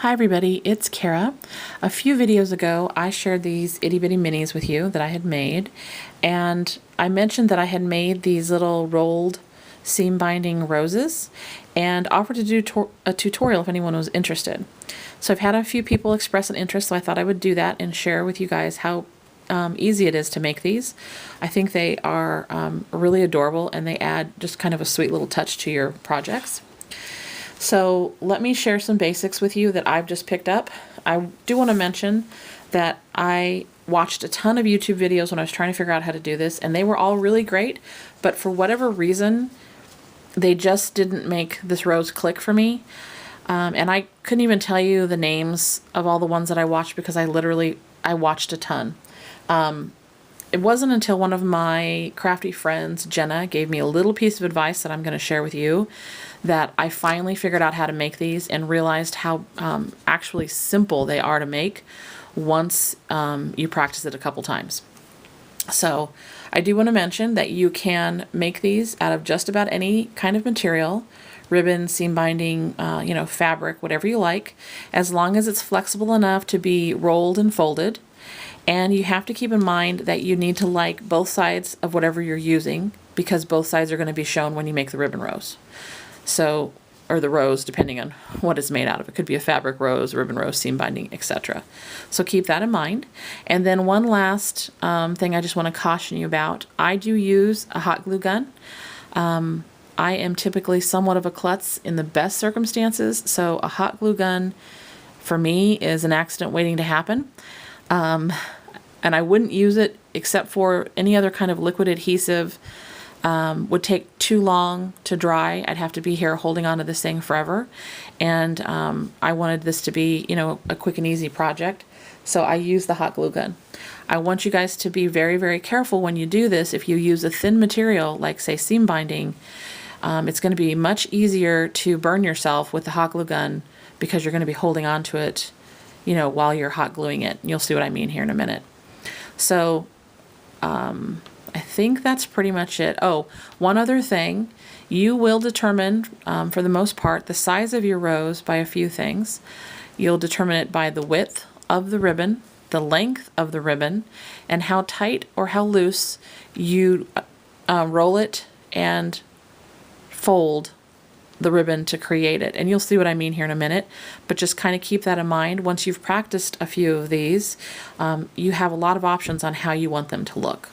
Hi everybody, it's Kara. A few videos ago I shared these itty bitty minis with you that I had made, and I mentioned that I had made these little rolled seam binding roses and offered to do a tutorial if anyone was interested. So I've had a few people express an interest, so I thought I would do that and share with you guys how easy it is to make these. I think they are really adorable, and they add just kind of a sweet little touch to your projects. So let me share some basics with you that I've just picked up. I do want to mention that I watched a ton of YouTube videos when I was trying to figure out how to do this, and they were all really great, but for whatever reason, they just didn't make this rose click for me. And I couldn't even tell you the names of all the ones that I watched because I watched a ton. It wasn't until one of my crafty friends, Jenna, gave me a little piece of advice that I'm going to share with you that I finally figured out how to make these and realized how actually simple they are to make once you practice it a couple times. So I do want to mention that you can make these out of just about any kind of material, ribbon, seam binding, fabric, whatever you like, as long as it's flexible enough to be rolled and folded. And you have to keep in mind that you need to like both sides of whatever you're using, because both sides are going to be shown when you make the ribbon rose. So, or the rose, depending on what it's made out of. It could be a fabric rose, ribbon rose, seam binding, etc. So keep that in mind. And then one last thing I just want to caution you about. I do use a hot glue gun. I am typically somewhat of a klutz in the best circumstances, so a hot glue gun for me is an accident waiting to happen. And I wouldn't use it except for any other kind of liquid adhesive. Would take too long to dry. I'd have to be here holding on to this thing forever. And I wanted this to be, a quick and easy project. So I use the hot glue gun. I want you guys to be very, very careful when you do this. If you use a thin material, like say seam binding, it's going to be much easier to burn yourself with the hot glue gun because you're going to be holding on to it, while you're hot gluing it. You'll see what I mean here in a minute. So, I think that's pretty much it. Oh, one other thing. You will determine, for the most part, the size of your rose by a few things. You'll determine it by the width of the ribbon, the length of the ribbon, and how tight or how loose you roll it and fold the ribbon to create it. And you'll see what I mean here in a minute, but just kind of keep that in mind. Once you've practiced a few of these, you have a lot of options on how you want them to look.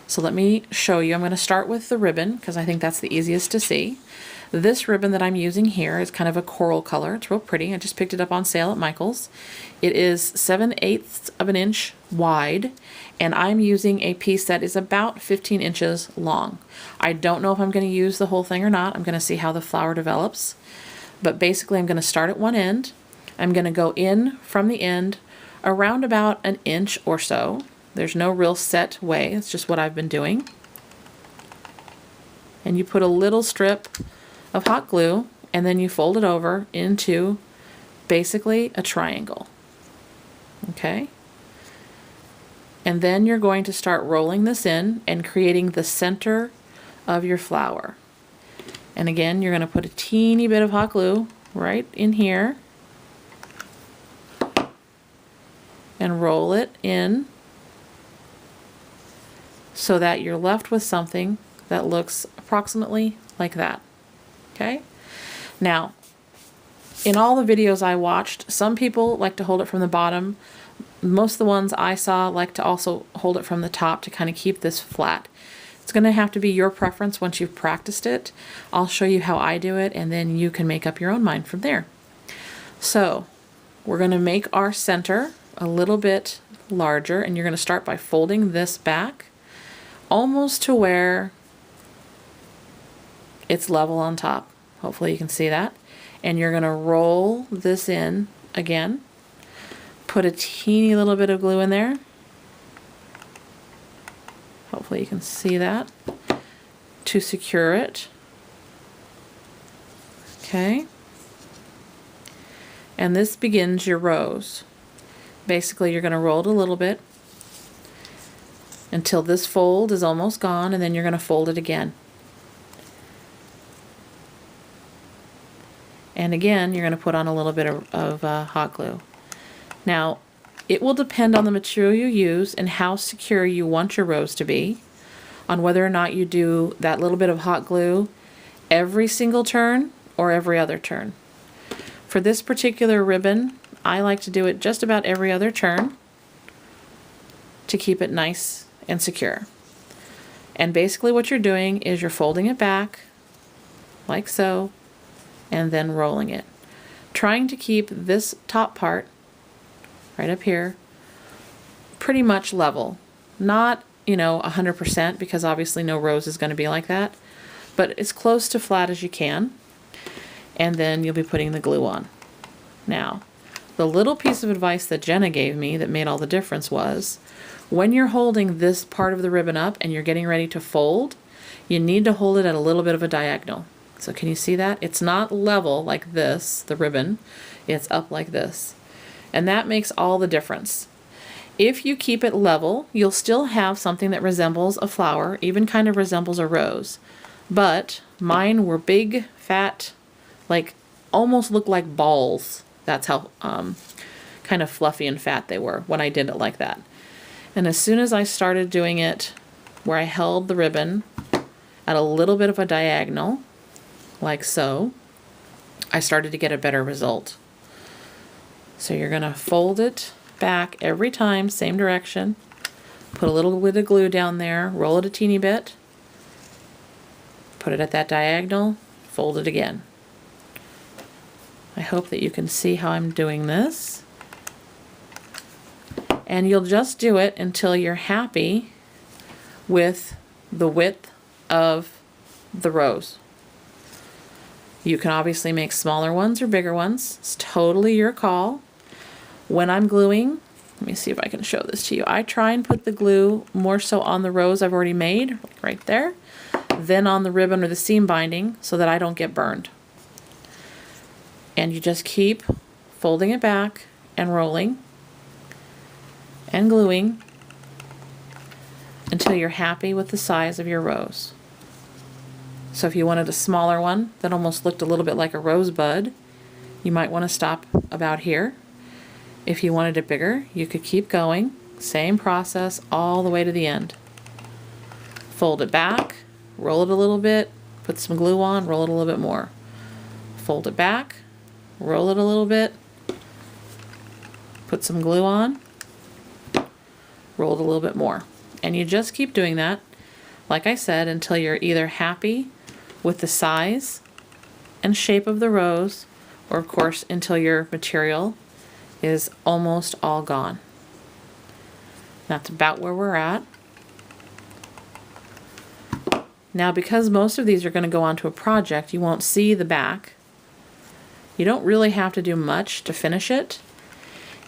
So let me show you. I'm going to start with the ribbon because I think that's the easiest to see. This ribbon that I'm using here is kind of a coral color. It's real pretty. I just picked it up on sale at Michael's. It is 7/8 of an inch wide, and I'm using a piece that is about 15 inches long. I don't know if I'm going to use the whole thing or not. I'm going to see how the flower develops. But basically I'm going to start at one end. I'm going to go in from the end around about an inch or so. There's no real set way. It's just what I've been doing. And you put a little strip of hot glue, and then you fold it over into basically a triangle. Okay? And then you're going to start rolling this in and creating the center of your flower. And again, you're going to put a teeny bit of hot glue right in here and roll it in so that you're left with something that looks approximately like that. Okay? Now, in all the videos I watched, some people like to hold it from the bottom. Most of the ones I saw like to also hold it from the top to kind of keep this flat. It's going to have to be your preference once you've practiced it. I'll show you how I do it, and then you can make up your own mind from there. So, we're going to make our center a little bit larger, and you're going to start by folding this back almost to where it's level on top. Hopefully you can see that. And you're going to roll this in again. Put a teeny little bit of glue in there. Hopefully you can see that to secure it. Okay. And this begins your rose. Basically you're going to roll it a little bit until this fold is almost gone, and then you're going to fold it again. And again, you're going to put on a little bit of hot glue. Now, it will depend on the material you use and how secure you want your rose to be, on whether or not you do that little bit of hot glue every single turn or every other turn. For this particular ribbon, I like to do it just about every other turn to keep it nice and secure. And basically what you're doing is you're folding it back like so, and then rolling it. Trying to keep this top part right up here pretty much level. Not, 100%, because obviously no rose is going to be like that, but as close to flat as you can. And then you'll be putting the glue on. Now, the little piece of advice that Jenna gave me that made all the difference was, when you're holding this part of the ribbon up and you're getting ready to fold, you need to hold it at a little bit of a diagonal. So can you see that? It's not level like this, the ribbon, it's up like this. And that makes all the difference. If you keep it level, you'll still have something that resembles a flower, even kind of resembles a rose. But mine were big, fat, like almost looked like balls. That's how kind of fluffy and fat they were when I did it like that. And as soon as I started doing it where I held the ribbon at a little bit of a diagonal, like so, I started to get a better result. So you're going to fold it back every time, same direction. Put a little bit of glue down there, roll it a teeny bit, put it at that diagonal, fold it again. I hope that you can see how I'm doing this. And you'll just do it until you're happy with the width of the rose. You can obviously make smaller ones or bigger ones. It's totally your call. When I'm gluing, let me see if I can show this to you. I try and put the glue more so on the rose I've already made, like right there, than on the ribbon or the seam binding so that I don't get burned. And you just keep folding it back and rolling and gluing until you're happy with the size of your rose. So if you wanted a smaller one that almost looked a little bit like a rosebud, you might want to stop about here. If you wanted it bigger, you could keep going. Same process all the way to the end. Fold it back, roll it a little bit, put some glue on, roll it a little bit more. Fold it back, roll it a little bit, put some glue on, roll it a little bit more. And you just keep doing that, like I said, until you're either happy with the size and shape of the rose, or of course until your material is almost all gone. That's about where we're at. Now, because most of these are going to go onto a project, you won't see the back. You don't really have to do much to finish it.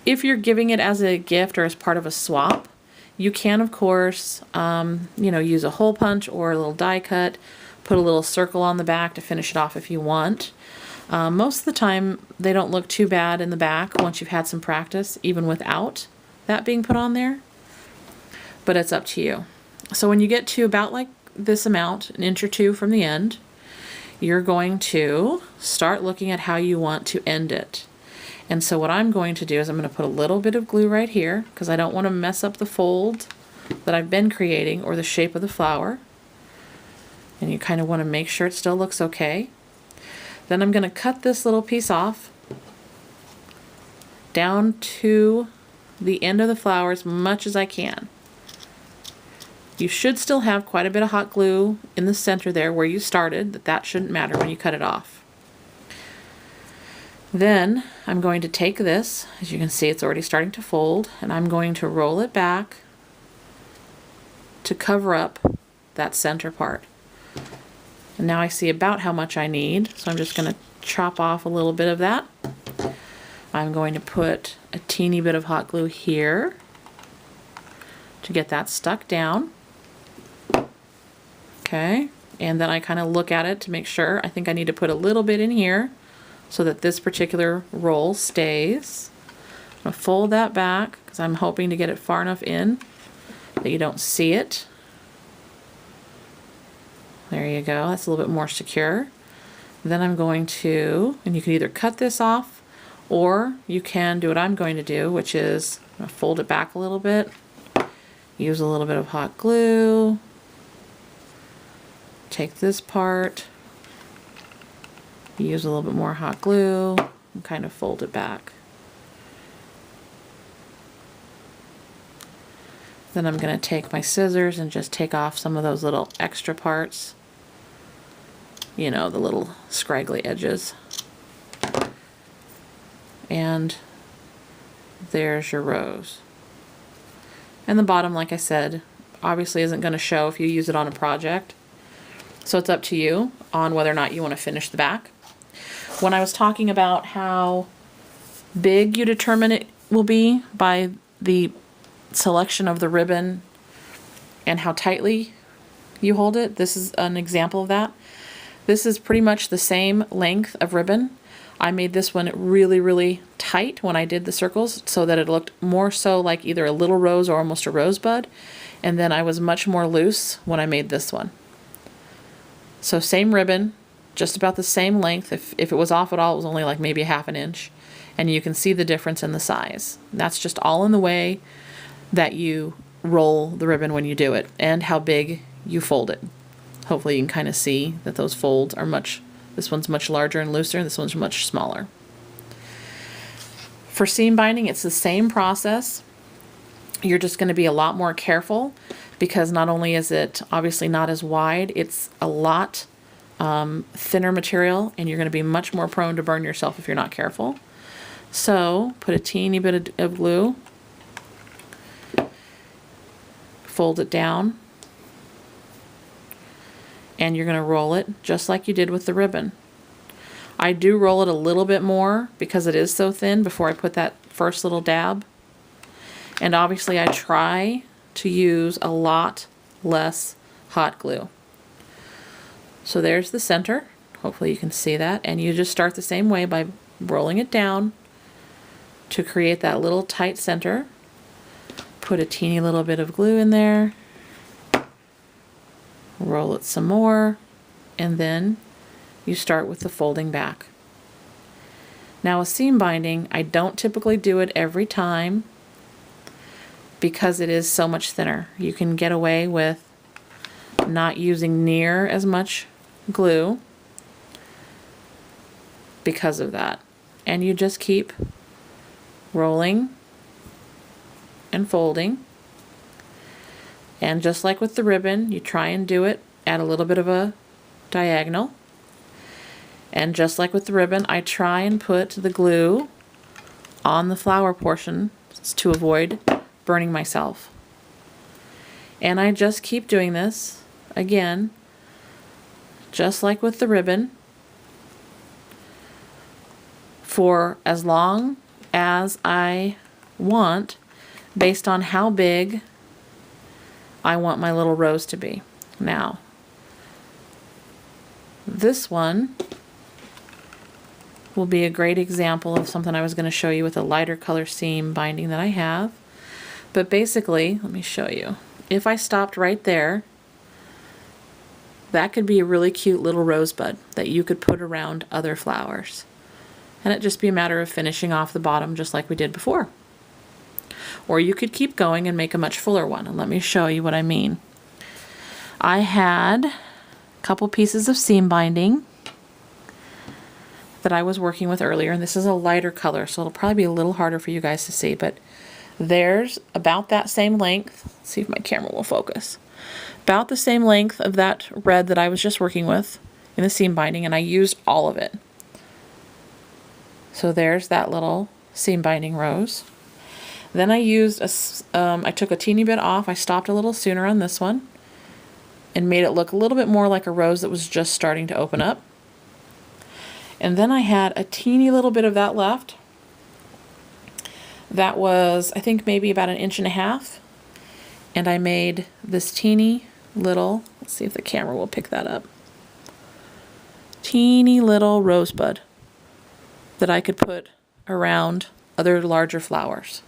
If you're giving it as a gift or as part of a swap, you can, of course, use a hole punch or a little die cut, put a little circle on the back to finish it off if you want. Most of the time, they don't look too bad in the back once you've had some practice, even without that being put on there. But it's up to you. So when you get to about like this amount, an inch or two from the end, you're going to start looking at how you want to end it. And so what I'm going to do is I'm going to put a little bit of glue right here because I don't want to mess up the fold that I've been creating or the shape of the flower. And you kind of want to make sure it still looks okay. Then I'm going to cut this little piece off down to the end of the flower as much as I can. You should still have quite a bit of hot glue in the center there where you started, that shouldn't matter when you cut it off. Then I'm going to take this, as you can see it's already starting to fold, and I'm going to roll it back to cover up that center part. And now I see about how much I need, so I'm just going to chop off a little bit of that. I'm going to put a teeny bit of hot glue here to get that stuck down. Okay, and then I kind of look at it to make sure. I think I need to put a little bit in here so that this particular roll stays. I'm going to fold that back because I'm hoping to get it far enough in that you don't see it. There you go, that's a little bit more secure. Then I'm going to, and you can either cut this off or you can do what I'm going to do, which is fold it back a little bit, use a little bit of hot glue, take this part, use a little bit more hot glue, and kind of fold it back. Then I'm going to take my scissors and just take off some of those little extra parts. You know, the little scraggly edges. And there's your rose. And the bottom, like I said, obviously isn't going to show if you use it on a project. So it's up to you on whether or not you want to finish the back. When I was talking about how big you determine it will be by the selection of the ribbon and how tightly you hold it, this is an example of that. This is pretty much the same length of ribbon. I made this one really, really tight when I did the circles so that it looked more so like either a little rose or almost a rosebud. And then I was much more loose when I made this one. So same ribbon, just about the same length. If it was off at all, it was only like maybe 1/2 inch. And you can see the difference in the size. That's just all in the way that you roll the ribbon when you do it and how big you fold it. Hopefully you can kind of see that those folds are this one's much larger and looser, and this one's much smaller. For seam binding, it's the same process. You're just going to be a lot more careful because not only is it obviously not as wide, it's a lot thinner material, and you're going to be much more prone to burn yourself if you're not careful. So put a teeny bit of glue, fold it down, and you're going to roll it just like you did with the ribbon. I do roll it a little bit more because it is so thin before I put that first little dab. And obviously I try to use a lot less hot glue. So there's the center. Hopefully you can see that. And you just start the same way by rolling it down to create that little tight center. Put a teeny little bit of glue in there. Roll it some more, and then you start with the folding back. Now with seam binding, I don't typically do it every time because it is so much thinner. You can get away with not using near as much glue because of that. And you just keep rolling and folding. And just like with the ribbon, you try and do it at a little bit of a diagonal. And just like with the ribbon, I try and put the glue on the flower portion to avoid burning myself. And I just keep doing this, again, just like with the ribbon, for as long as I want, based on how big I want my little rose to be. Now, this one will be a great example of something I was going to show you with a lighter color seam binding that I have. But basically, let me show you. If I stopped right there, that could be a really cute little rosebud that you could put around other flowers. And it'd just be a matter of finishing off the bottom just like we did before. Or you could keep going and make a much fuller one. And let me show you what I mean. I had a couple pieces of seam binding that I was working with earlier, and this is a lighter color, so it'll probably be a little harder for you guys to see, but there's about that same length. Let's see if my camera will focus. About the same length of that red that I was just working with in the seam binding, and I used all of it. So there's that little seam binding rose. Then I used I took a teeny bit off. I stopped a little sooner on this one and made it look a little bit more like a rose that was just starting to open up. And then I had a teeny little bit of that left. That was, I think, maybe about 1.5 inches. And I made this teeny little, let's see if the camera will pick that up, teeny little rosebud that I could put around other larger flowers.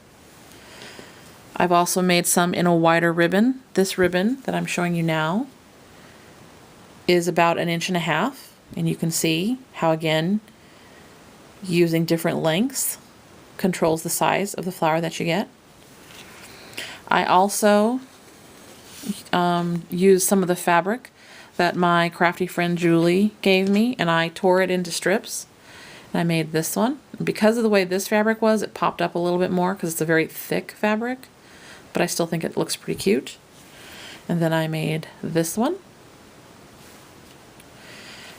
I've also made some in a wider ribbon. This ribbon that I'm showing you now is about 1.5 inches. And you can see how, again, using different lengths controls the size of the flower that you get. I also used some of the fabric that my crafty friend Julie gave me, and I tore it into strips. And I made this one. Because of the way this fabric was, it popped up a little bit more because it's a very thick fabric, but I still think it looks pretty cute. And then I made this one.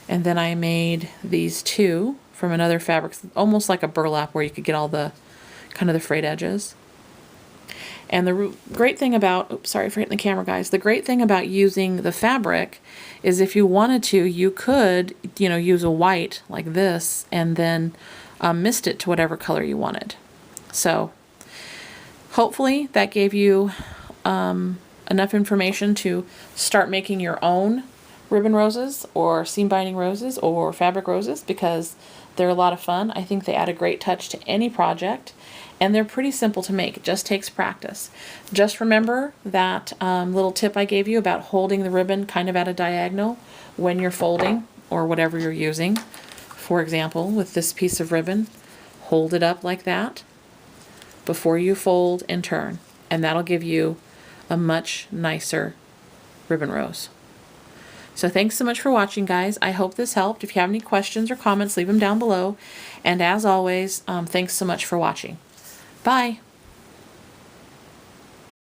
And then I made these two from another fabric, almost like a burlap where you could get all the kind of the frayed edges. And the great thing about, oops, sorry for hitting the camera, guys. The great thing about using the fabric is if you wanted to, you could, use a white like this and then mist it to whatever color you wanted. So hopefully that gave you enough information to start making your own ribbon roses or seam binding roses or fabric roses, because they're a lot of fun. I think they add a great touch to any project, and they're pretty simple to make. It just takes practice. Just remember that little tip I gave you about holding the ribbon kind of at a diagonal when you're folding or whatever you're using. For example, with this piece of ribbon, hold it up like that before you fold and turn, and that'll give you a much nicer ribbon rose. So thanks so much for watching, guys. I hope this helped. If you have any questions or comments, leave them down below. And as always, thanks so much for watching. Bye.